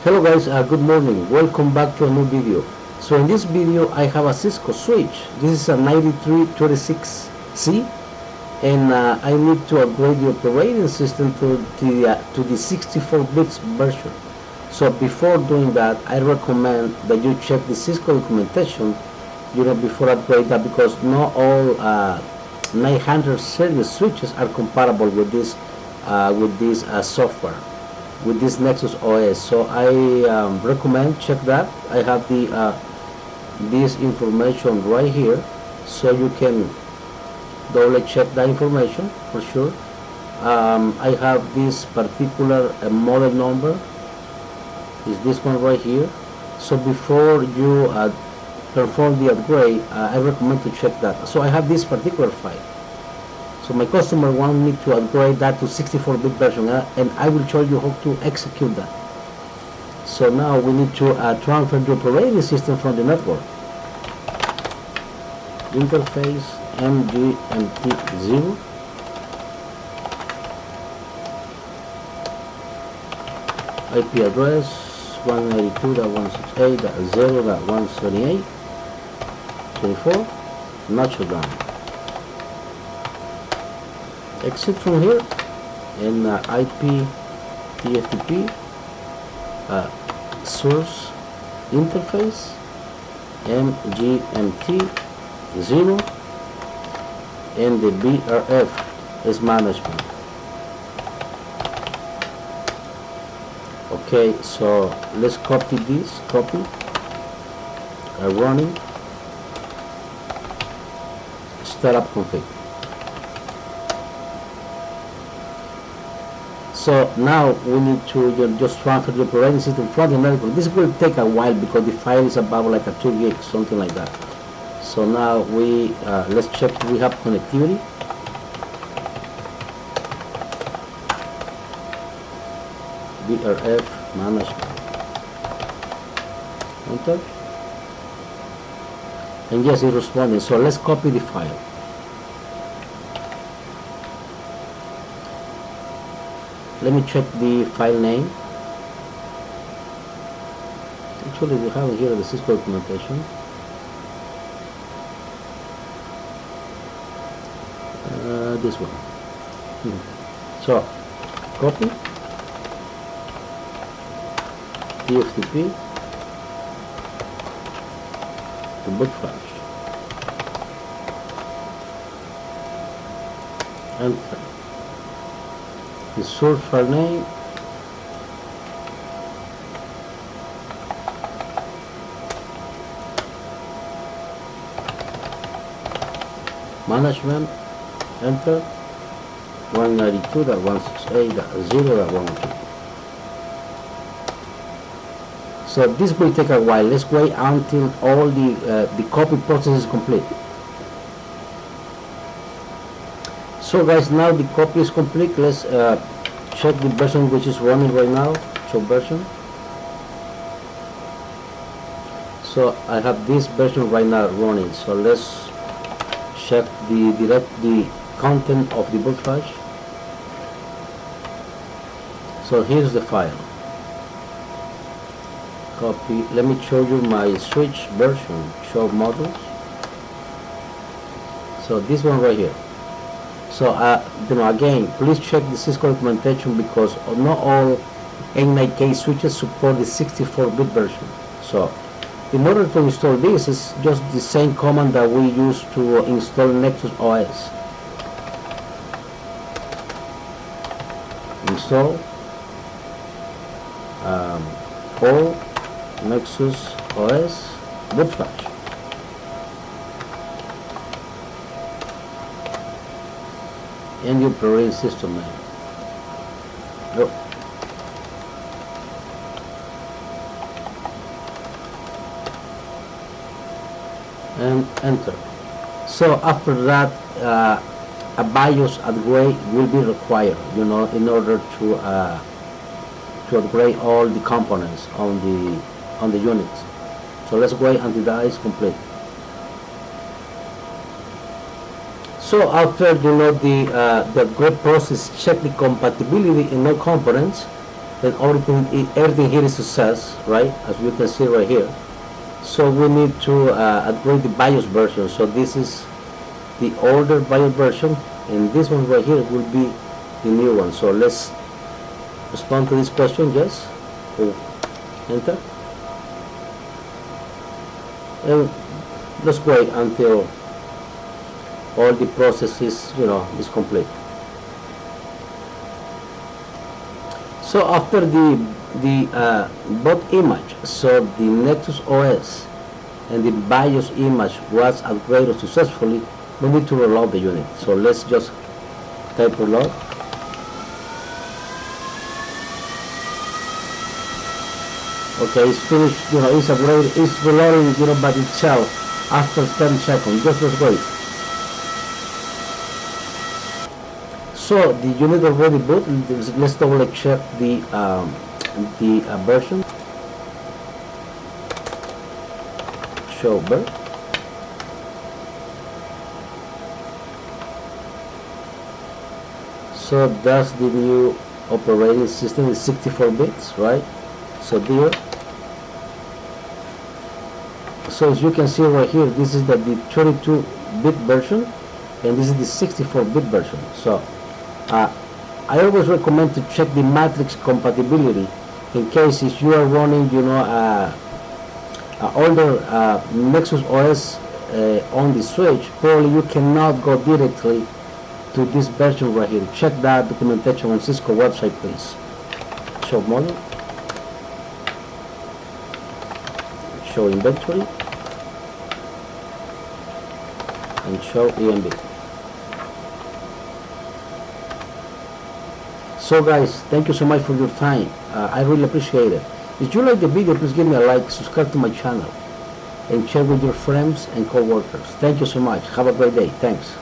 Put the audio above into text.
Hello guys, good morning. Welcome back to a new video. So in this video I have a Cisco switch. This is a 9336C and I need to upgrade the operating system to the 64 bits version. So before doing that, I recommend that you check the Cisco documentation, before upgrade that, because not all 900 series switches are compatible with this software, with this NX-OS. So I recommend check that. I have the this information right here, so you can double check that information for sure. I have this particular model number, is this one right here. So before you perform the upgrade, I recommend to check that. So I have this particular file. So my customer want me to upgrade that to 64-bit version, and I will show you how to execute that. So now we need to transfer the operating system from the network. Interface MGMT0. IP address 192.168.0.178.24. Notch down. Exit from here, and IP TFTP source interface MGMT0, and the BRF is management. Okay, so let's copy this, running startup config. So now we need to just transfer the operating system from the network. This will take a while because the file is about like a 2 gigs, something like that. So now we let's check we have connectivity. BRF management. Enter. And yes, it's responding. So let's copy the file. Let me check the file name. Actually, we have here the Cisco documentation. This one. So, copy TFTP to boot flash. Enter. The source file name, management, enter. 192.168.0.12. So this will take a while. Let's wait until all the copy process is complete. So guys, now the copy is complete. Let's check the version which is running right now. Show version. So I have this version right now running. So let's check the content of the boot flash. So here's the file. Copy. Let me show you my switch version. Show models. So this one right here. So again, please check the Cisco documentation, because not all N9K switches support the 64-bit version. So in order to install this, it's just the same command that we use to install NX-OS. Install all NX-OS boot flash. And the operating system name. Go. And enter. So after that, a BIOS upgrade will be required, in order to upgrade all the components on the unit. So let's wait until that is complete. So after the upgrade process, check the compatibility in all components. then everything here is success, right? As you can see right here. So we need to upgrade the BIOS version. So this is the older BIOS version, and this one right here will be the new one. So let's respond to this question. Yes, or enter, and let's wait until all the process is complete. So after the both image, so the Nexus OS and the BIOS image was upgraded successfully, we need to reload the unit. So let's just type reload. Okay, it's finished, it's upgraded, it's reloading, by itself after 10 seconds. Just let's wait. So the unit already boot. Let's double check the version. Show bird. So that's the new operating system. Is 64 bits, right? So there. So as you can see right here, this is the 32-bit version, and this is the 64-bit version. So I always recommend to check the matrix compatibility in case if you are running, older Nexus OS on the switch, probably you cannot go directly to this version right here. Check that documentation on Cisco website, please. Show model, show inventory, and show EMB. So guys, thank you so much for your time. I really appreciate it. If you like the video, please give me a like, subscribe to my channel, and share with your friends and co-workers. Thank you so much. Have a great day. Thanks.